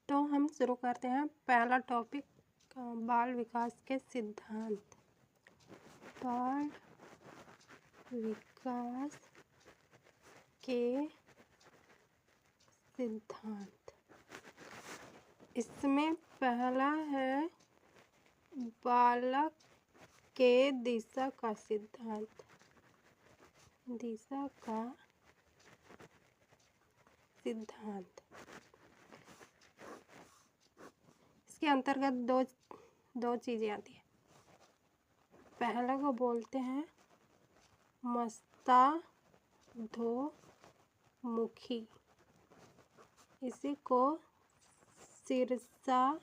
तो हम शुरू करते हैं पहला टॉपिक, बाल विकास के सिद्धांत। बाल विकास के सिद्धांत। इसमें पहला है बालक के दिशा का सिद्धांत। दिशा का सिद्धांत इसके अंतर्गत दो चीज़ें आती है। पहला को बोलते हैं मस्ताधोमुखी, इसी को शीर्षाभिमुख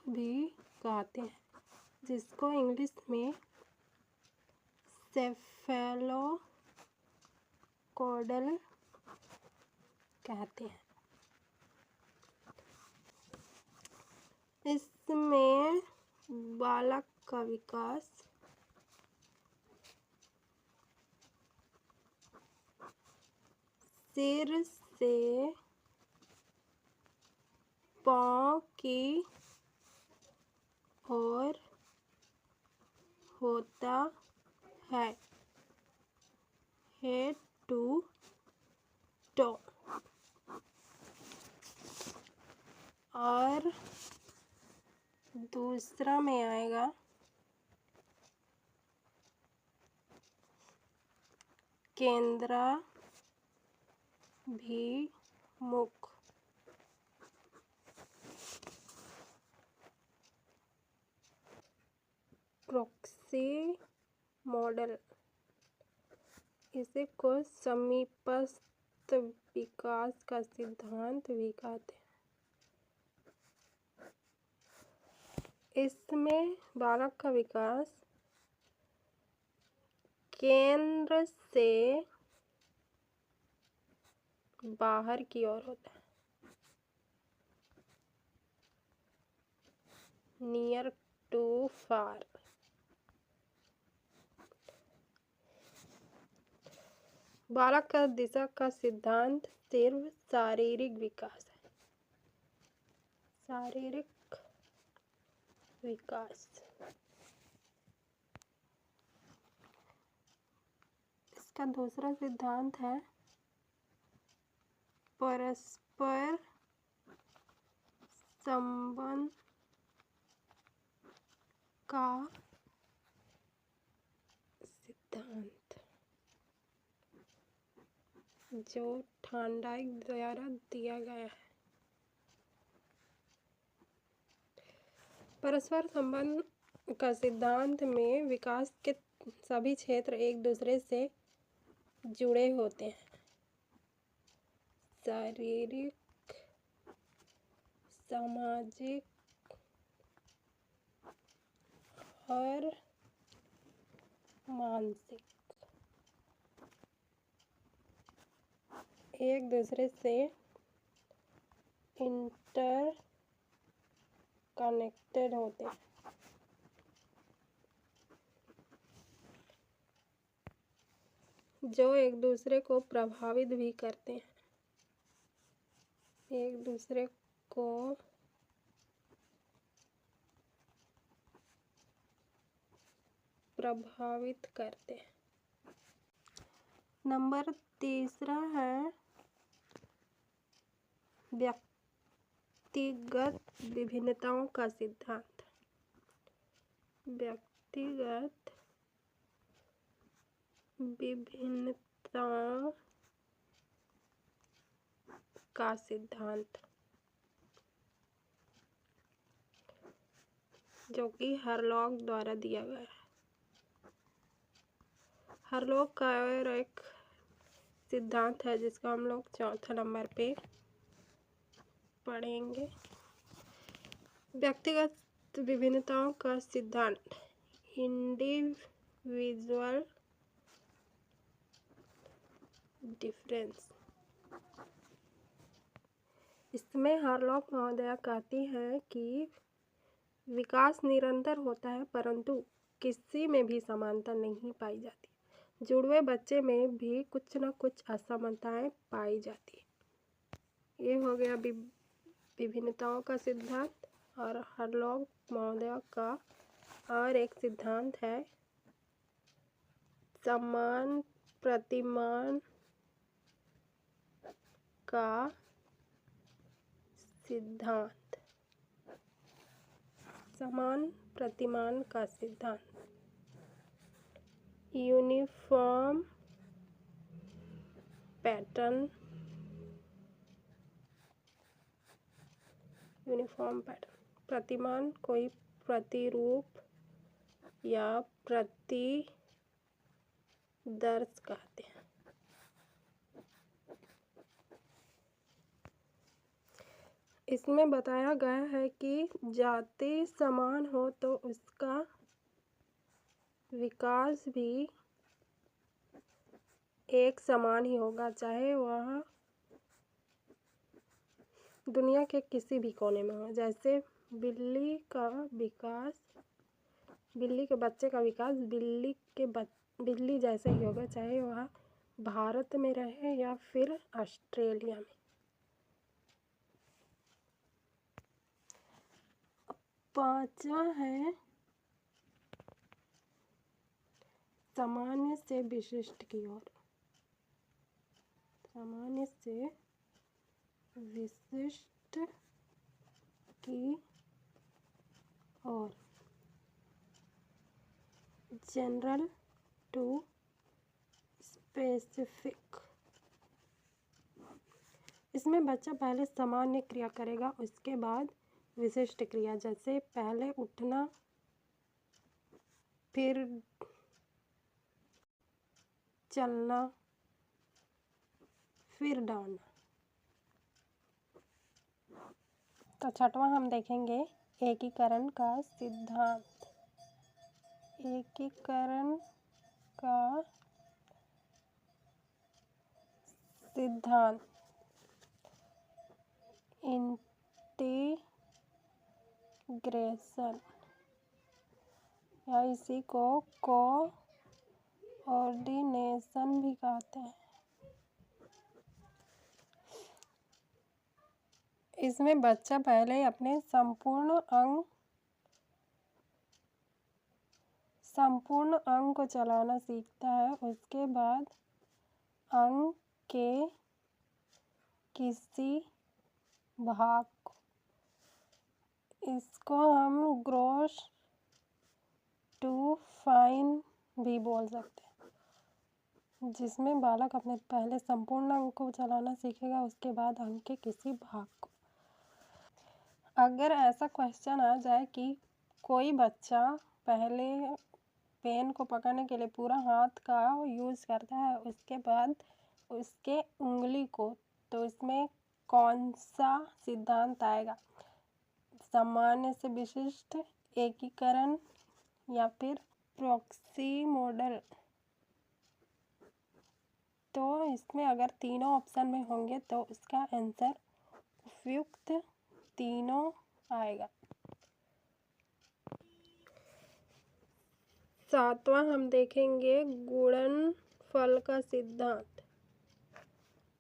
भी कहते हैं, जिसको इंग्लिश में सेफेलोकॉर्डल कहते हैं। इसमें बालक का विकास सिर से पाँव की ओर होता है, हेड टू टो, और दूसरा में आएगा केंद्राभिमुख। प्रॉक्सिमोडल, इसे को समीपस्थ विकास का सिद्धांत भी कहते हैं। इसमें बालक का विकास केंद्र से बाहर की ओर होता है, नियर टू फार। बालक का दिशा का सिद्धांत सिर्फ शारीरिक विकास है। शारीरिक विकास। इसका दूसरा सिद्धांत है परस्पर संबंध का सिद्धांत, जो थॉर्नडाइक द्वारा दिया गया है। परस्पर संबंध का सिद्धांत में विकास के सभी क्षेत्र एक दूसरे से जुड़े होते हैं। शारीरिक, सामाजिक और मानसिक, एक दूसरे से इंटर कनेक्टेड होते हैं। जो एक दूसरे को प्रभावित भी करते हैं। एक दूसरे को प्रभावित करते हैं। नंबर तीसरा है व्यक्तिगत विभिन्नताओं का सिद्धांत। व्यक्तिगत विभिन्नताओं का सिद्धांत, जो कि हरलॉक द्वारा दिया गया है। हरलॉक का और एक सिद्धांत है जिसका हम लोग चौथा नंबर पे पढ़ेंगे। व्यक्तिगत विभिन्नताओं का सिद्धांत, इंडिविजुअल डिफरेंस। इसमें हरलॉक महोदया कहती है कि विकास निरंतर होता है, परंतु किसी में भी समानता नहीं पाई जाती। जुड़वे बच्चे में भी कुछ न कुछ असमानताएं पाई जाती है। ये हो गया विभिन्नताओं का सिद्धांत। और हार्लॉक महोदय का और एक सिद्धांत है समान प्रतिमान का सिद्धांत। समान प्रतिमान का सिद्धांत। Uniform pattern. प्रतिमान कोई प्रतिरूप या प्रतिदर्श कहते हैं। इसमें बताया गया है कि जाति समान हो तो उसका विकास भी एक समान ही होगा, चाहे वह दुनिया के किसी भी कोने में हो। जैसे बिल्ली के बच्चे का विकास बिल्ली जैसे ही होगा, चाहे वह भारत में रहे या फिर ऑस्ट्रेलिया में। पांचवा है सामान्य से विशिष्ट की ओर। सामान्य से विशिष्ट की ओर। General to specific. इसमें बच्चा पहले सामान्य क्रिया करेगा, उसके बाद विशिष्ट क्रिया, जैसे पहले उठना, फिर चलना, फिर दौड़ना। तो छठवां हम देखेंगे एकीकरण का सिद्धांत। एकीकरण का सिद्धांत। इंटीग्रेशन, या इसी को कोऑर्डिनेशन भी कहते हैं। इसमें बच्चा पहले अपने संपूर्ण अंग को चलाना सीखता है, उसके बाद अंग के किसी भाग को, इसको हम ग्रॉस टू फाइन भी बोल सकते हैं, जिसमें बालक अपने पहले संपूर्ण अंग को चलाना सीखेगा, उसके बाद अंग के किसी भाग को। अगर ऐसा क्वेश्चन आ जाए कि कोई बच्चा पहले पेन को पकड़ने के लिए पूरा हाथ का यूज़ करता है, उसके बाद उसके उंगली को, तो इसमें कौन सा सिद्धांत आएगा? सामान्य से विशिष्ट, एकीकरण, या फिर प्रॉक्सी मॉडल? तो इसमें अगर तीनों ऑप्शन में होंगे तो इसका आंसर उपयुक्त तीनों आएगा। सातवां हम देखेंगे गुणनफल का सिद्धांत।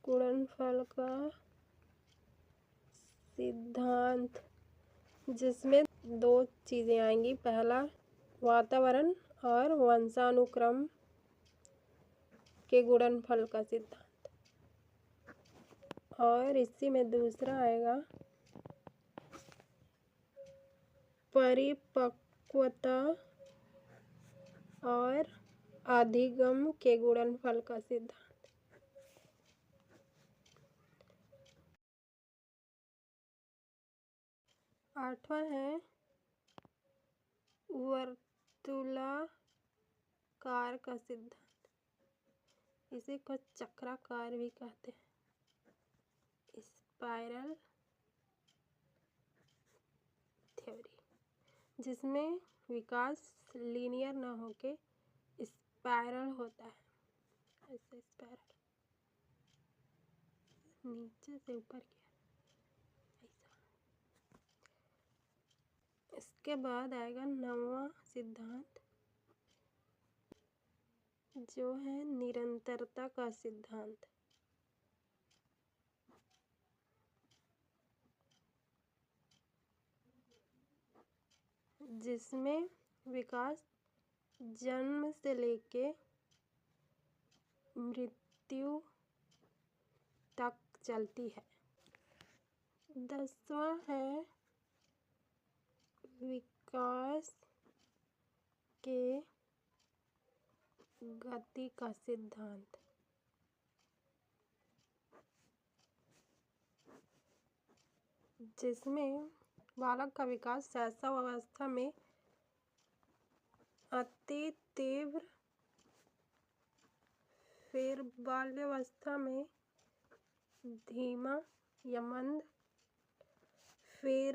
गुणनफल का सिद्धांत, जिसमें दो चीज़ें आएंगी, पहला वातावरण और वंशानुक्रम के गुणनफल का सिद्धांत, और इसी में दूसरा आएगा परिपक्वता और अधिगम के गुणनफल का सिद्धांत। आठवां है वर्तुलाकार का सिद्धांत। इसी को चक्राकार भी कहते हैं, स्पाइरल थ्योरी, जिसमें विकास लीनियर ना होके स्पाइरल होता है। ऐसे स्पाइरल नीचे से ऊपर की ऐसा। इसके बाद आएगा नौवां सिद्धांत, जो है निरंतरता का सिद्धांत। जिसमें विकास जन्म से लेके मृत्यु तक चलती है। 10वां है विकास के गति का सिद्धांत। जिसमें बालक का विकास शैशव अवस्था में अति तीव्र, फिर बाल्यावस्था में धीमा या मंद, फिर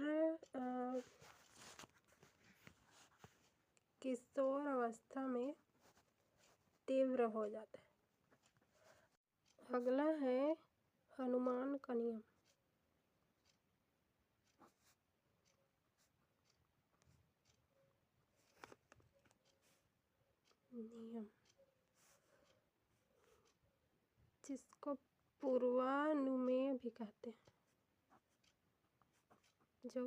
किशोर अवस्था में तीव्र हो जाता है। अगला है हनुमान का नियम। जिसको पूर्वानुमेय भी कहते हैं, जो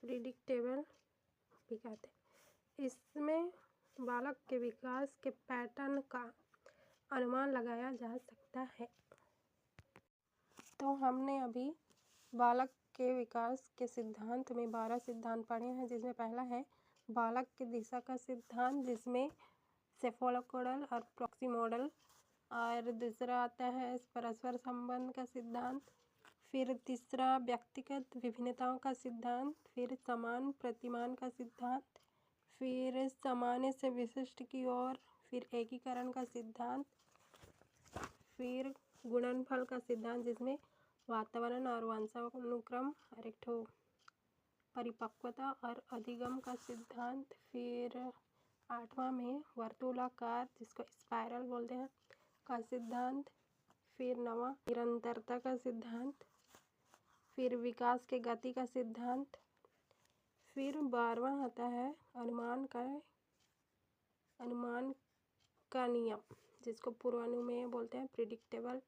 प्रिडिक्टेबल भी कहते हैं। इसमें बालक के विकास के पैटर्न का अनुमान लगाया जा सकता है। तो हमने अभी बालक के विकास के सिद्धांत में 12 सिद्धांत पढ़े हैं, जिसमें पहला है बालक की दिशा का सिद्धांत, जिसमें सेफोलोकोडल और प्रॉक्सिमोडल, और दूसरा आता है परस्पर संबंध का सिद्धांत, फिर तीसरा व्यक्तिगत विभिन्नताओं का सिद्धांत, फिर समान प्रतिमान का सिद्धांत, फिर सामान्य से विशिष्ट की ओर, फिर एकीकरण का सिद्धांत, फिर गुणनफल का सिद्धांत, जिसमें वातावरण और वंशानुक्रम और एक ठो परिपक्वता और अधिगम का सिद्धांत, फिर 8वां में वर्तुलाकार, जिसको स्पाइरल बोलते हैं, का सिद्धांत, फिर 9वां निरंतरता का सिद्धांत, फिर विकास के गति का सिद्धांत, फिर 12वां आता है अनुमान का नियम, जिसको पूर्वानुमेय बोलते हैं, प्रिडिक्टेबल।